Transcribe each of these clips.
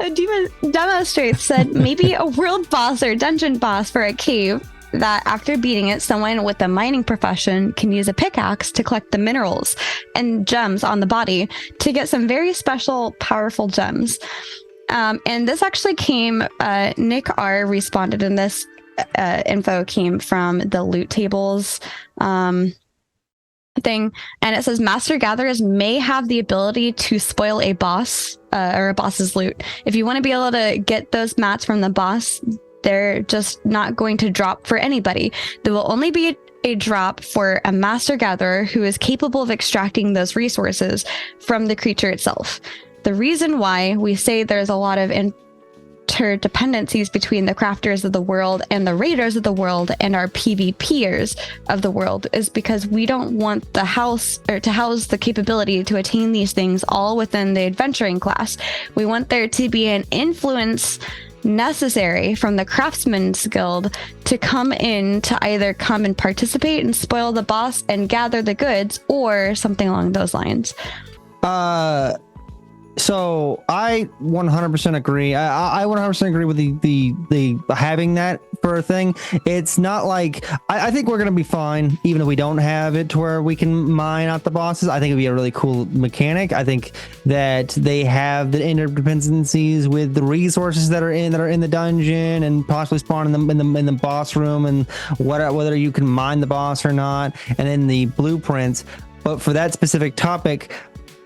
A demon demonstrates said maybe a world boss or dungeon boss for a cave that after beating it, someone with a mining profession can use a pickaxe to collect the minerals and gems on the body to get some very special, powerful gems. And this actually came, Nick R responded, and this info came from the loot tables thing, and it says master gatherers may have the ability to spoil a boss or a boss's loot. If you want to be able to get those mats from the boss, they're just not going to drop for anybody. There will only be a drop for a master gatherer who is capable of extracting those resources from the creature itself. The reason why we say there's a lot of interdependencies between the crafters of the world and the raiders of the world and our PvPers of the world is because we don't want the house or to house the capability to attain these things all within the adventuring class. We want there to be an influence necessary from the craftsman's guild to come in to either come and participate and spoil the boss and gather the goods or something along those lines. So I 100% agree. I 100% agree with the having that for a thing. It's not like I think we're gonna be fine even if we don't have it to where we can mine out the bosses. I think it'd be a really cool mechanic. I think that they have the interdependencies with the resources that are in the dungeon and possibly spawn in the boss room and whether you can mine the boss or not, and then the blueprints. But for that specific topic,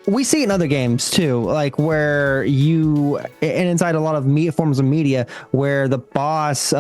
we see it in other games too, like where you, and inside a lot of forms of media, where the boss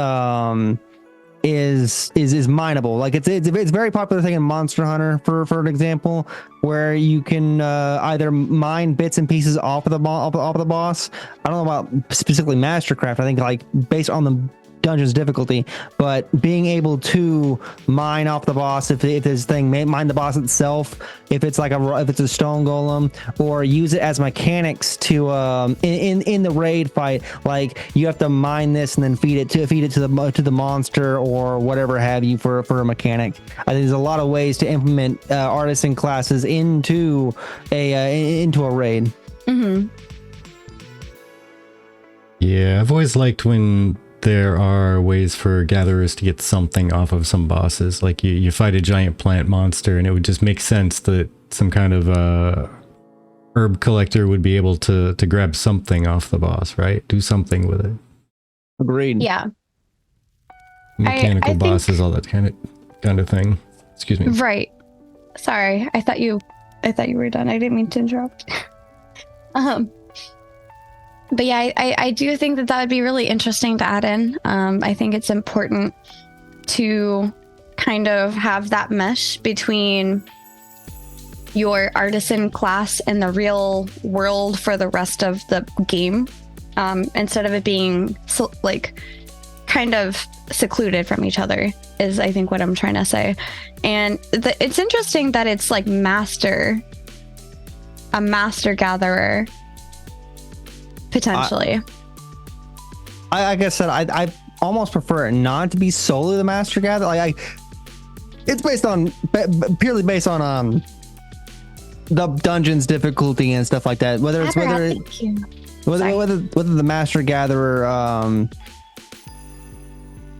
is mineable. Like it's a very popular thing in Monster Hunter, for an example, where you can either mine bits and pieces off of the boss. I don't know about specifically Mastercraft. I think like based on the dungeon's difficulty, but being able to mine off the boss, if this thing mine the boss itself, if it's a stone golem, or use it as mechanics to in the raid fight, like you have to mine this and then feed it to the monster or whatever have you for a mechanic. I think there's a lot of ways to implement artisan classes into a raid. Mm-hmm. Yeah, I've always liked when there are ways for gatherers to get something off of some bosses. Like you fight a giant plant monster and it would just make sense that some kind of herb collector would be able to grab something off the boss, right? Do something with it. Agreed. Yeah. Mechanical I bosses, all that kind of thing. Excuse me. Right. Sorry. I thought you were done. I didn't mean to interrupt. But yeah, I do think that would be really interesting to add in. I think it's important to kind of have that mesh between your artisan class and the real world for the rest of the game, instead of it being kind of secluded from each other, is I think what I'm trying to say. And it's interesting that it's like a master gatherer. Potentially. Like I said, I almost prefer it not to be solely the master gatherer. Like it's purely based on the dungeon's difficulty and stuff like that. Whether the master gatherer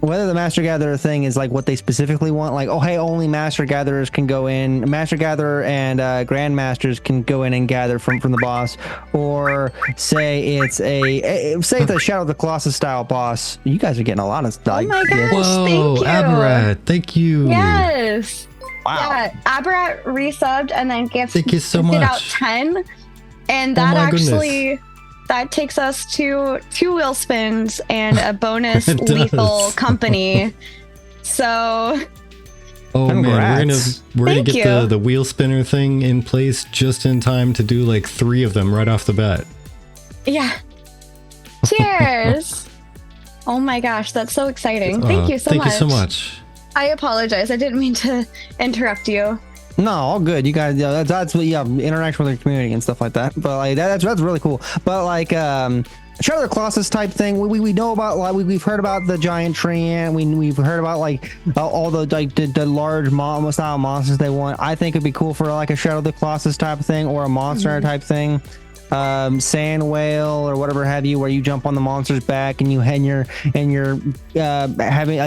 whether the master gatherer thing is like what they specifically want, like, oh hey, only master gatherers can go in, master gatherer and grandmasters can go in and gather from the boss, or say it's a Shadow of the Colossus style boss. You guys are getting a lot of stuff. Oh my gosh! Whoa, thank you, Abarat, thank you. Yes. Wow. Yeah, Abarat resubbed and then Thank you so much. out 10, and that that takes us to 2 wheel spins and a bonus lethal company. So oh congrats. Man, we're gonna Thank get the wheel spinner thing in place just in time to do like 3 of them right off the bat. yeah, cheers. Oh my gosh, that's so exciting. Thank you so much. Thank you so much. I apologize, I didn't mean to interrupt you. No, all good. You guys, that's what interaction with the community and stuff like that. But like that's really cool. But like Shadow of the Colossus type thing, we know about, like we've heard about the giant tree, and we've heard about like all the large style monsters they want. I think it'd be cool for like a Shadow of the Colossus type of thing or a monster type thing. sand whale or whatever have you, where you jump on the monster's back and you're having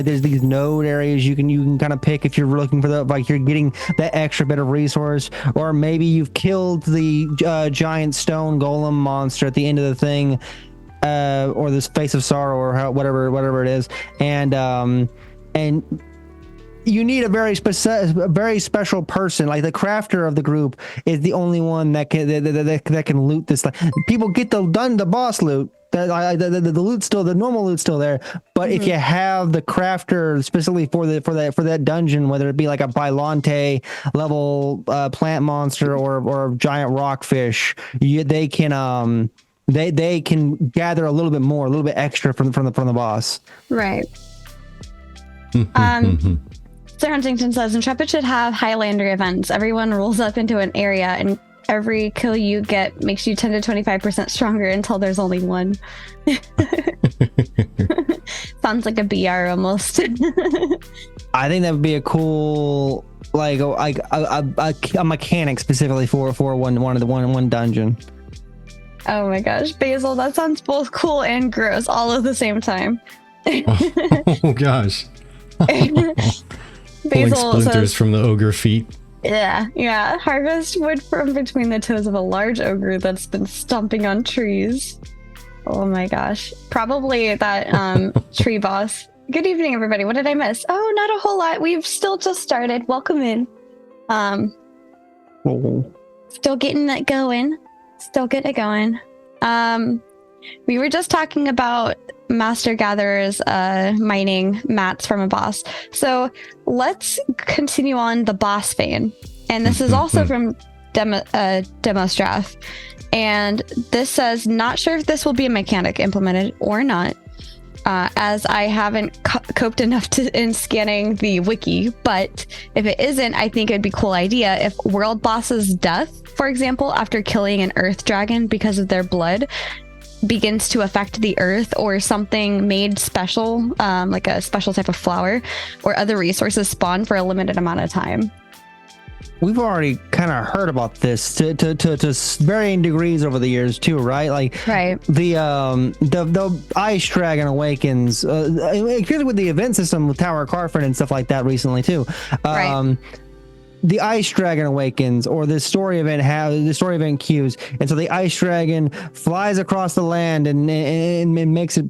there's these node areas you can kind of pick if you're looking for the, like, you're getting that extra bit of resource. Or maybe you've killed the giant stone golem monster at the end of the thing, or this face of sorrow, or whatever it is, and you need a very special person. Like the crafter of the group is the only one that can loot this. People get the boss loot. The loot's still, the normal loot's still there. But if you have the crafter specifically for that dungeon, whether it be like a Bylante level plant monster or giant rockfish, they can gather a little bit extra from the boss. Right. Sir Huntington says Intrepid should have Highlander events. Everyone rolls up into an area, and every kill you get makes you 10 to 25% stronger until there's only one. Sounds like a BR almost. I think that would be a cool, like a mechanic specifically for one dungeon. Oh my gosh, Basil, that sounds both cool and gross all at the same time. Oh gosh. Pulling splinters says, from the ogre feet. Yeah. Harvest wood from between the toes of a large ogre that's been stomping on trees. Oh my gosh. Probably that tree boss. Good evening, everybody. What did I miss? Oh, not a whole lot. We've still just started. Welcome in. Still getting it going. We were just talking about Master Gatherer's mining mats from a boss. So let's continue on the boss vein. And this is also from Demostrath. And this says, not sure if this will be a mechanic implemented or not, as I haven't coped enough in scanning the wiki. But if it isn't, I think it'd be a cool idea if world boss's death, for example, after killing an earth dragon because of their blood, begins to affect the earth, or something made special, like a special type of flower or other resources spawn for a limited amount of time. We've already kind of heard about this to varying degrees over the years too, right? Like, right. The Ice Dragon Awakens, with the event system with Tower of Carfin and stuff like that recently too. Right. The Ice Dragon Awakens, or the story event queues, and so the Ice Dragon flies across the land and makes it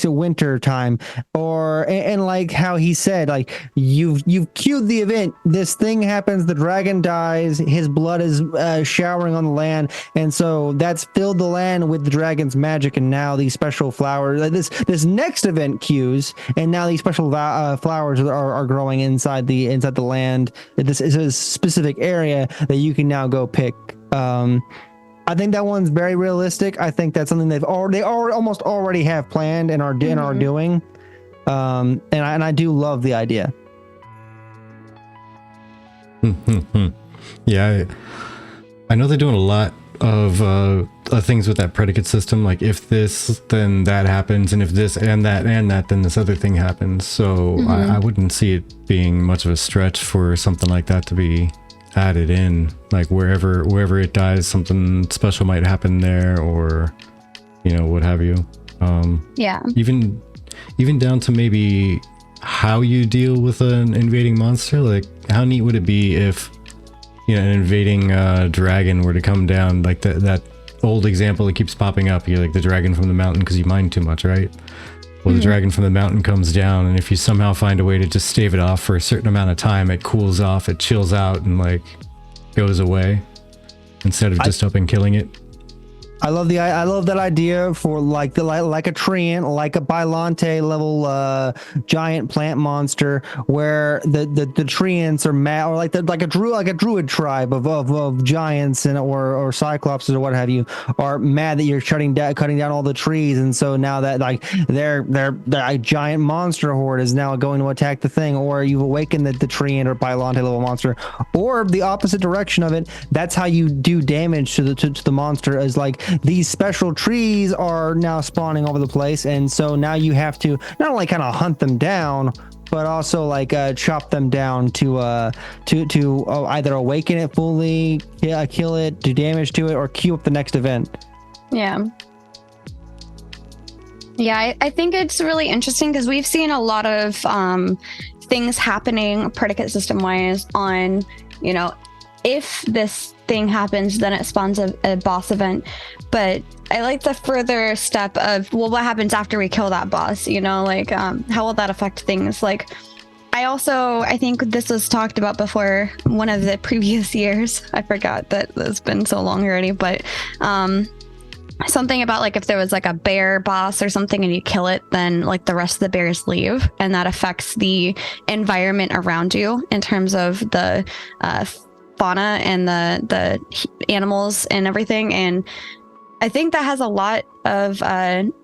winter time, and like how he said, like you've queued the event, this thing happens, the dragon dies, his blood is showering on the land, and so that's filled the land with the dragon's magic, and now these special flowers, this next event queues, and now these special flowers are growing inside the land. This is a specific area that you can now go pick. I think that one's very realistic. I think that's something they almost already have planned and are doing. And I do love the idea. Yeah, I know they're doing a lot of things with that predicate system. Like, if this, then that happens, and if this and that, then this other thing happens. So I wouldn't see it being much of a stretch for something like that to be added in. Like, wherever it dies, something special might happen there, or what have you. Yeah. Even down to maybe how you deal with an invading monster. Like, how neat would it be if an invading dragon were to come down, like that old example that keeps popping up. You're like the dragon from the mountain because you mine too much, right? Well, the dragon from the mountain comes down, and if you somehow find a way to just stave it off for a certain amount of time, it cools off, it chills out, and like goes away instead of just up and killing it. I love that idea for like a treant, like a Bylante level giant plant monster, where the treants are mad, or like a druid tribe of giants or cyclopses or what have you, are mad that you're cutting down all the trees, and so now that like their giant monster horde is now going to attack the thing, or you've awakened the treant or Bylante level monster, or the opposite direction of it. That's how you do damage to the monster, is like these special trees are now spawning over the place, and so now you have to not only kind of hunt them down, but also like chop them down to either awaken it fully, kill it, do damage to it, or queue up the next event. Yeah. Yeah, I think it's really interesting because we've seen a lot of things happening predicate system wise on, you know, if this thing happens, then it spawns a boss event. But I like the further step of, well, what happens after we kill that boss? You know, like how will that affect things? Like, I think this was talked about before one of the previous years. I forgot that it's been so long already, but something about like if there was like a bear boss or something and you kill it, then like the rest of the bears leave, and that affects the environment around you in terms of the fauna and the animals and everything. And I think that has a lot of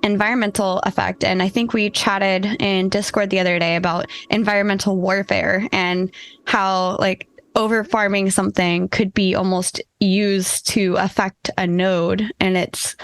environmental effect. And I think we chatted in Discord the other day about environmental warfare and how like over farming something could be almost used to affect a node and its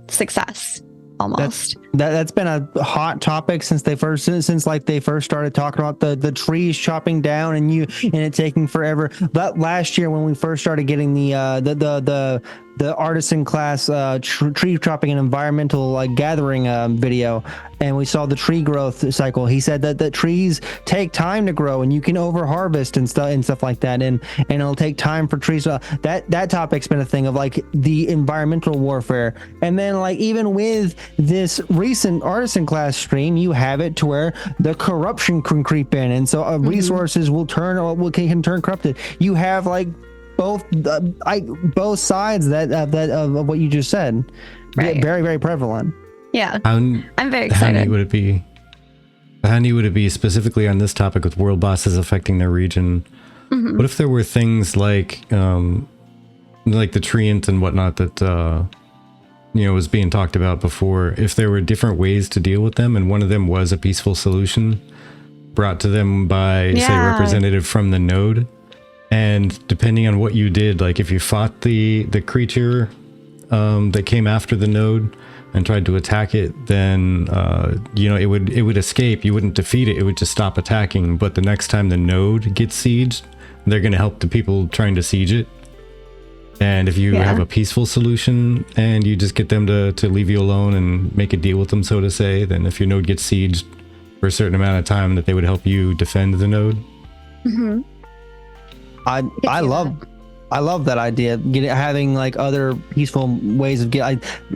success almost. That's been a hot topic since they first started talking about the trees chopping down and it taking forever. But last year when we first started getting the artisan class tree chopping and environmental like gathering video, and we saw the tree growth cycle, he said that the trees take time to grow and you can over harvest and stuff like that, and it'll take time for trees. That topic's been a thing of like the environmental warfare. And then like even with this recent artisan class stream, you have it to where the corruption can creep in, and so resources can turn corrupted. You have like both sides of what you just said. Right. Very, very prevalent. Yeah. I'm very excited. How neat would it be specifically on this topic with world bosses affecting their region? What if there were things like the treant and whatnot that was being talked about before? If there were different ways to deal with them, and one of them was a peaceful solution brought to them by say a representative from the node, and depending on what you did, like if you fought the creature that came after the node and tried to attack it, then it would escape. You wouldn't defeat it, it would just stop attacking. But the next time the node gets sieged, they're going to help the people trying to siege it. And if you have a peaceful solution and you just get them to leave you alone and make a deal with them, so to say, then if your node gets sieged for a certain amount of time, that they would help you defend the node. I love that idea. Having like other peaceful ways of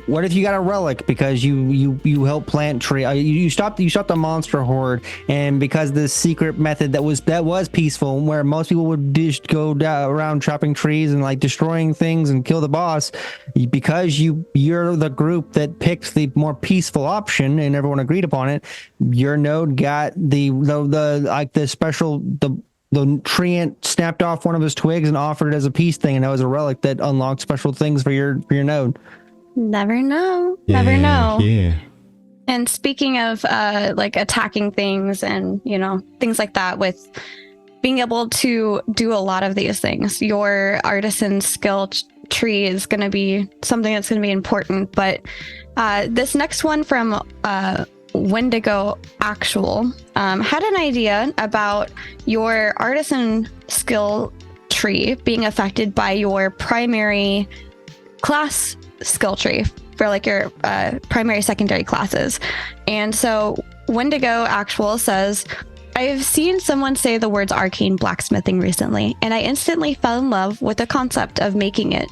what if you got a relic because you help plant tree? You stopped the monster horde, and because the secret method that was peaceful, where most people would just go around chopping trees and like destroying things and kill the boss, because you're the group that picked the more peaceful option and everyone agreed upon it. Your node got the treant snapped off one of his twigs and offered it as a peace thing, and that was a relic that unlocked special things for your node. Never know. Yeah. And speaking of like attacking things and things like that, with being able to do a lot of these things, your artisan skill tree is going to be something that's going to be important. But this next one from Wendigo Actual had an idea about your artisan skill tree being affected by your primary class skill tree for like your primary secondary classes. And so Wendigo Actual says, I've seen someone say the words arcane blacksmithing recently, and I instantly fell in love with the concept of making it.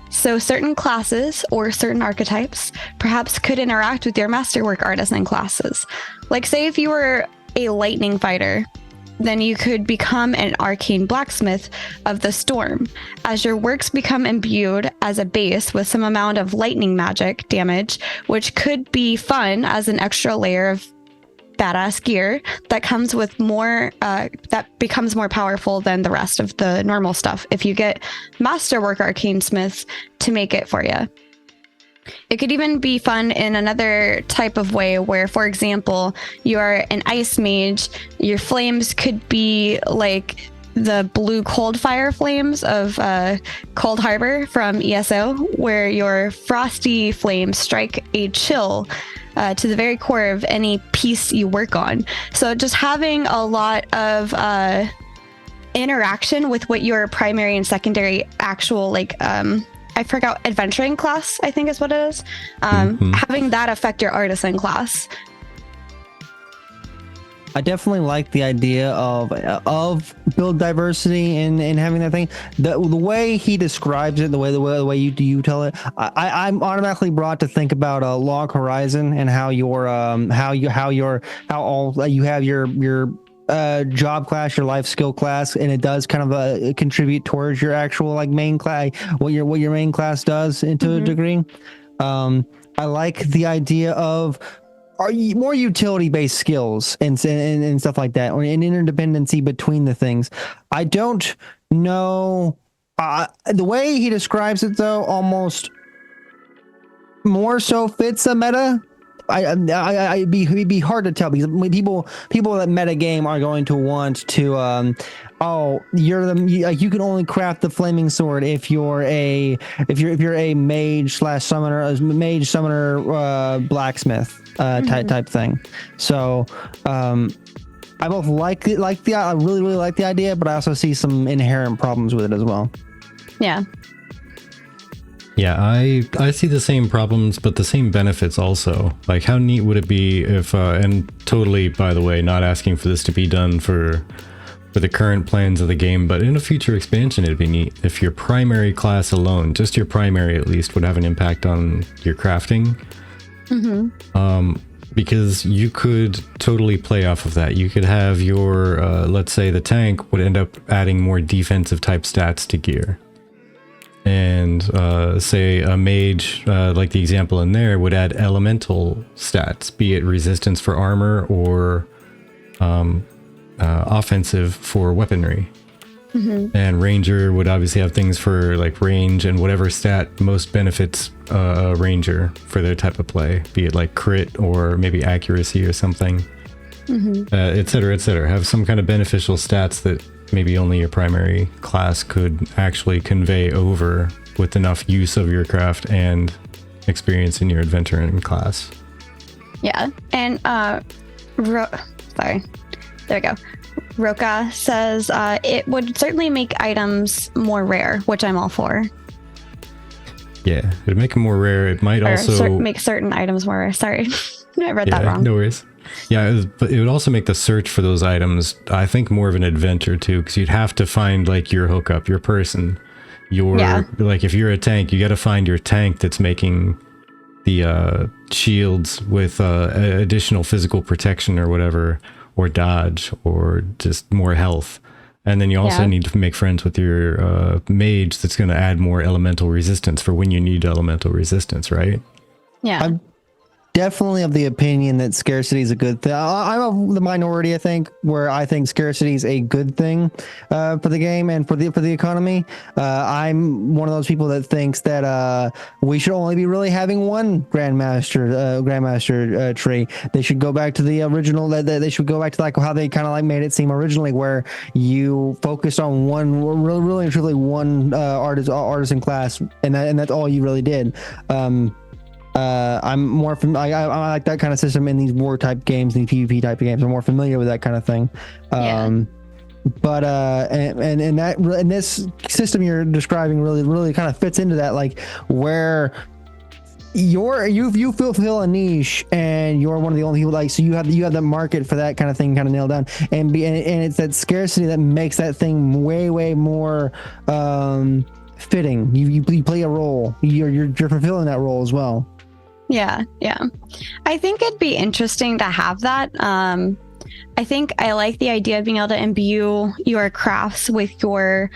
So certain classes or certain archetypes perhaps could interact with your masterwork artisan classes. Like say if you were a lightning fighter, then you could become an arcane blacksmith of the storm. As your works become imbued as a base with some amount of lightning magic damage, which could be fun as an extra layer of badass gear that comes with more that becomes more powerful than the rest of the normal stuff if you get masterwork arcane smiths to make it for you. It could even be fun in another type of way where, for example, you are an ice mage. Your flames could be like the blue cold fire flames of Cold Harbor from ESO, where your frosty flames strike a chill to the very core of any piece you work on. So just having a lot of interaction with what your primary and secondary actual I forgot, adventuring class, I think is what it is. Having that affect your artisan class. I definitely like the idea of build diversity and having that thing. The way he describes it, the way you tell it, I'm automatically brought to think about Log Horizon and how you have your job class, your life skill class, and it does kind of contribute towards your actual like main class, what your main class does into a degree. I like the idea of more utility-based skills and stuff like that, or an interdependency between the things. I don't know the way he describes it, though, almost more so fits a meta. It'd be hard to tell because people that meta game are going to want to you can only craft the flaming sword if you're a mage / summoner blacksmith type thing. So I both I really like the idea, but I also see some inherent problems with it as well. Yeah. Yeah, I see the same problems, but the same benefits also. Like, how neat would it be if, and totally, by the way, not asking for this to be done for the current plans of the game, but in a future expansion, it'd be neat if your primary class alone, just your primary at least, would have an impact on your crafting. Because you could totally play off of that. You could have your, let's say the tank would end up adding more defensive type stats to gear. And say a mage, like the example in there, would add elemental stats, be it resistance for armor or offensive for weaponry. And ranger would obviously have things for like range and whatever stat most benefits a ranger for their type of play, be it like crit or maybe accuracy or something, et cetera, have some kind of beneficial stats that maybe only your primary class could actually convey over with enough use of your craft and experience in your adventuring class. Yeah, and sorry, there we go. Roka says it would certainly make items more rare, which I'm all for. Yeah, it'd make them more rare. It might also make certain items more rare. Sorry, I read that wrong. No worries. Yeah, but it would also make the search for those items, I think, more of an adventure too, because you'd have to find like your hookup, your person, like if you're a tank, you got to find your tank that's making the shields with additional physical protection or whatever, or dodge, or just more health. And then you also need to make friends with your mage that's going to add more elemental resistance for when you need elemental resistance, right? Yeah. I'm definitely of the opinion that scarcity is a good thing. I'm of the minority, I think, where I think scarcity is a good thing for the game and for the economy. I'm one of those people that thinks that we should only be really having one grandmaster tree. They should go back to the original. They should go back to like how they kind of like made it seem originally, where you focused on one really and truly one artisan class, and that's all you really did. I'm more I like that kind of system in these war type games, these PvP type of games. I'm more familiar with that kind of thing. But and this system you're describing really kind of fits into that, like where you fulfill a niche and you're one of the only people, like, so you have the market for that kind of thing kind of nailed down, and it's that scarcity that makes that thing way more fitting. You play a role, you're fulfilling that role as well. Yeah. I think it'd be interesting to have that. I think I like the idea of being able to imbue your crafts with your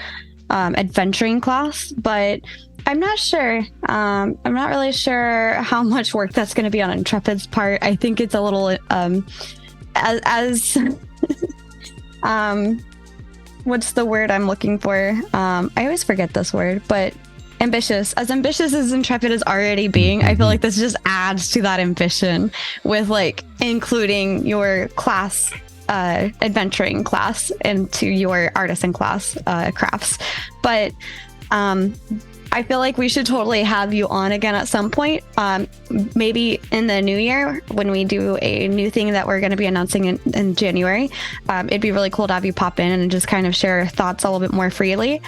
adventuring class, but I'm not sure. I'm not really sure how much work that's going to be on Intrepid's part. I think it's a little as what's the word I'm looking for? I always forget this word, but ambitious as Intrepid is already being, I feel like this just adds to that ambition with like including your class adventuring class into your artisan class crafts. But I I feel like we should totally have you on again at some point. Maybe in the new year when we do a new thing that we're going to be announcing in January. It'd be really cool to have you pop in and just kind of share your thoughts a little bit more freely.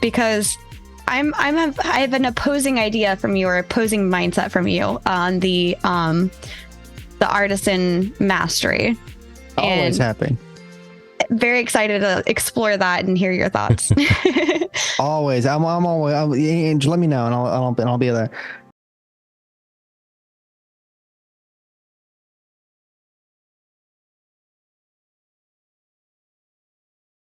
Because I have an opposing idea from you, or opposing mindset from you on the artisan mastery. Always happy. Very excited to explore that and hear your thoughts. Always. I'm always. Let me know, and I'll be there.